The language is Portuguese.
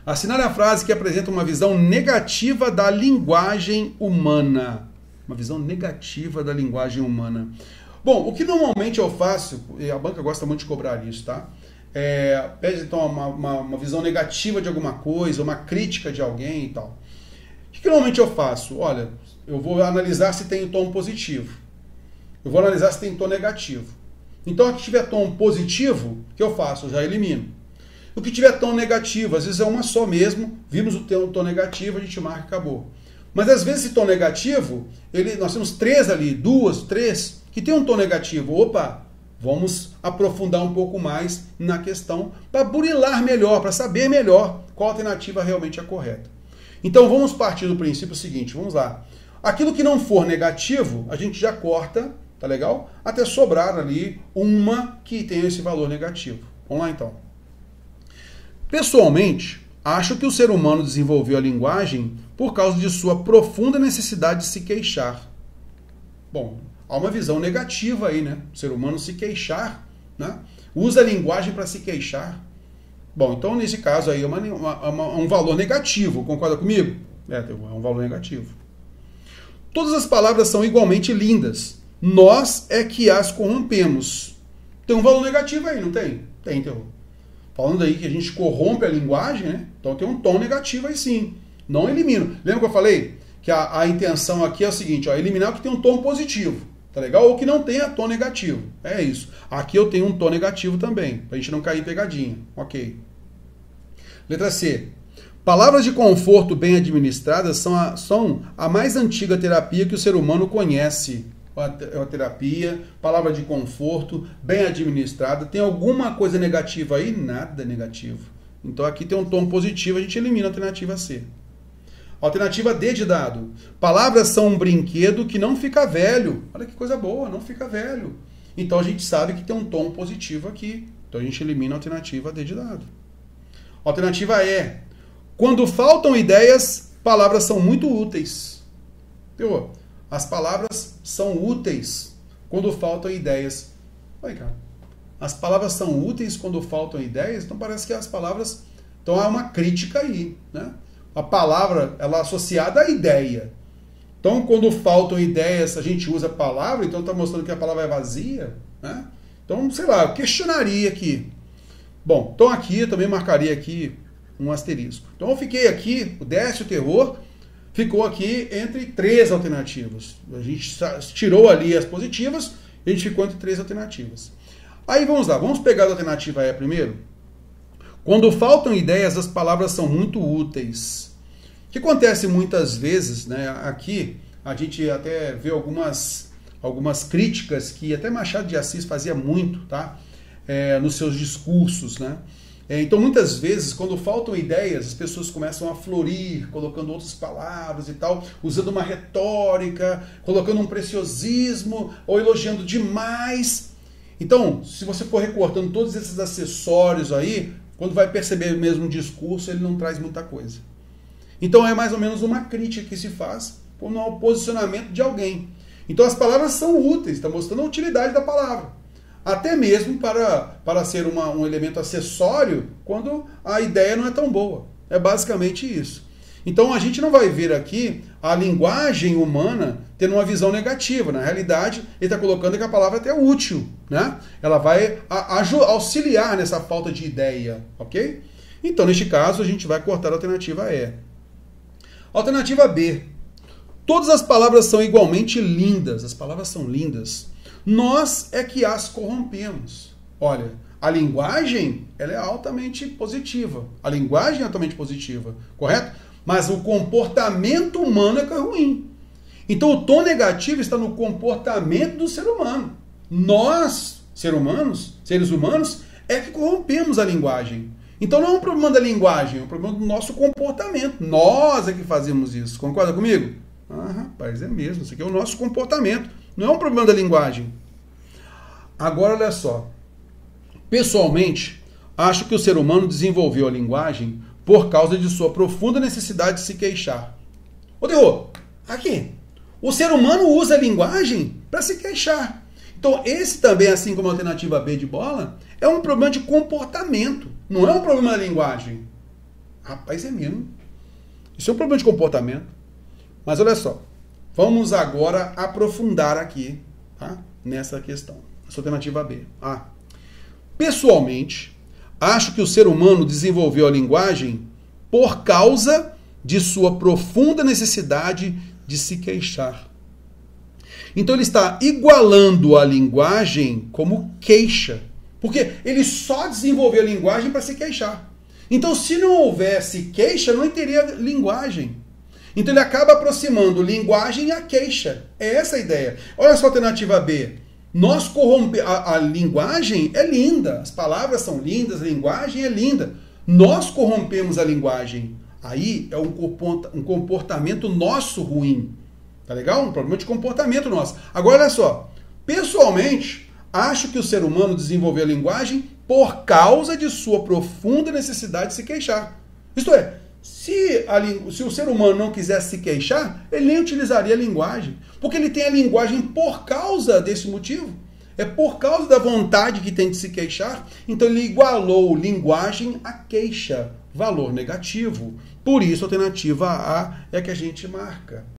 Assinale a frase que apresenta uma visão negativa da linguagem humana. Uma visão negativa da linguagem humana. Bom, o que normalmente eu faço, e a banca gosta muito de cobrar isso, tá? Pede então uma visão negativa de alguma coisa, uma crítica de alguém e tal. O que normalmente eu faço? Olha, eu vou analisar se tem tom positivo. Eu vou analisar se tem tom negativo. Então, aqui tiver tom positivo, o que eu faço? Eu já elimino. O que tiver tom negativo, às vezes é uma só mesmo, vimos o tom negativo, a gente marca e acabou. Mas às vezes esse tom negativo, nós temos 3 ali, 2, 3, que tem um tom negativo. Opa, vamos aprofundar um pouco mais na questão para burilar melhor, para saber melhor qual alternativa realmente é correta. Então vamos partir do princípio seguinte, vamos lá. Aquilo que não for negativo, a gente já corta, tá legal? Até sobrar ali uma que tenha esse valor negativo. Vamos lá então. Pessoalmente, acho que o ser humano desenvolveu a linguagem por causa de sua profunda necessidade de se queixar. Bom, há uma visão negativa aí, né? O ser humano se queixar, né? Usa a linguagem para se queixar. Bom, então nesse caso aí é um valor negativo, concorda comigo? É um valor negativo. Todas as palavras são igualmente lindas. Nós é que as corrompemos. Tem um valor negativo aí, não tem? Tem, então. Falando aí que a gente corrompe a linguagem, né? Então tem um tom negativo aí sim. Não elimino. Lembra que eu falei? Que a intenção aqui é o seguinte, ó, eliminar o que tem um tom positivo. Tá legal? Ou que não tenha tom negativo. É isso. Aqui eu tenho um tom negativo também, pra gente não cair em pegadinha. Ok. Letra C. Palavras de conforto bem administradas são a mais antiga terapia que o ser humano conhece. É uma terapia, palavra de conforto, bem administrada. Tem alguma coisa negativa aí? Nada negativo. Então aqui tem um tom positivo, a gente elimina a alternativa C. Alternativa D de dado. Palavras são um brinquedo que não fica velho. Olha que coisa boa, não fica velho. Então a gente sabe que tem um tom positivo aqui. Então a gente elimina a alternativa D de dado. Alternativa E. Quando faltam ideias, palavras são muito úteis. Entendeu? As palavras são úteis quando faltam ideias. Oi, cara. As palavras são úteis quando faltam ideias? Então parece que as palavras... Então há uma crítica aí, né? A palavra, ela é associada à ideia. Então, quando faltam ideias, a gente usa a palavra, então está mostrando que a palavra é vazia, né? Então, sei lá, eu questionaria aqui. Bom, então aqui eu também marcaria aqui um asterisco. Então eu fiquei aqui, o Décio Terror ficou aqui entre 3 alternativas. A gente tirou ali as positivas, a gente ficou entre 3 alternativas. Aí vamos lá, vamos pegar a alternativa E primeiro. Quando faltam ideias, as palavras são muito úteis. O que acontece muitas vezes, né? Aqui a gente até vê algumas críticas que até Machado de Assis fazia muito, tá? Nos seus discursos, né? Então, muitas vezes, quando faltam ideias, as pessoas começam a florir, colocando outras palavras e tal, usando uma retórica, colocando um preciosismo, ou elogiando demais. Então, se você for recortando todos esses acessórios aí, quando vai perceber mesmo o discurso, ele não traz muita coisa. Então, é mais ou menos uma crítica que se faz no posicionamento de alguém. Então, as palavras são úteis, está mostrando a utilidade da palavra. Até mesmo para ser um elemento acessório quando a ideia não é tão boa. É basicamente isso. Então a gente não vai ver aqui a linguagem humana tendo uma visão negativa. Na realidade, ele está colocando que a palavra é até útil, né? Ela vai auxiliar nessa falta de ideia, ok? Então, neste caso, a gente vai cortar a alternativa E. Alternativa B. Todas as palavras são igualmente lindas. As palavras são lindas. Nós é que as corrompemos. Olha, a linguagem ela é altamente positiva. A linguagem é altamente positiva, correto? Mas o comportamento humano é que é ruim. Então o tom negativo está no comportamento do ser humano. Nós, seres humanos, é que corrompemos a linguagem. Então não é um problema da linguagem, é um problema do nosso comportamento. Nós é que fazemos isso. Concorda comigo? Ah, rapaz, é mesmo. Isso aqui é o nosso comportamento. Não é um problema da linguagem. Agora, olha só. Pessoalmente, acho que o ser humano desenvolveu a linguagem por causa de sua profunda necessidade de se queixar. Ô, Terror, aqui. O ser humano usa a linguagem para se queixar. Então, esse também, assim como a alternativa B de bola, é um problema de comportamento. Não é um problema da linguagem. Rapaz, é mesmo. Isso é um problema de comportamento. Mas olha só, vamos agora aprofundar aqui, tá? Nessa questão. Essa alternativa B. Pessoalmente, acho que o ser humano desenvolveu a linguagem por causa de sua profunda necessidade de se queixar. Então ele está igualando a linguagem como queixa. Porque ele só desenvolveu a linguagem para se queixar. Então, se não houvesse queixa, não teria linguagem. Então ele acaba aproximando linguagem à queixa. É essa a ideia. Olha só a alternativa B. A linguagem é linda. As palavras são lindas, a linguagem é linda. Nós corrompemos a linguagem. Aí é um comportamento nosso ruim. Tá legal? Um problema de comportamento nosso. Agora, olha só. Pessoalmente, acho que o ser humano desenvolveu a linguagem por causa de sua profunda necessidade de se queixar. Isto é, se o ser humano não quisesse se queixar, ele nem utilizaria a linguagem. Porque ele tem a linguagem por causa desse motivo. É por causa da vontade que tem de se queixar. Então ele igualou linguagem a queixa. Valor negativo. Por isso a alternativa A é a que a gente marca.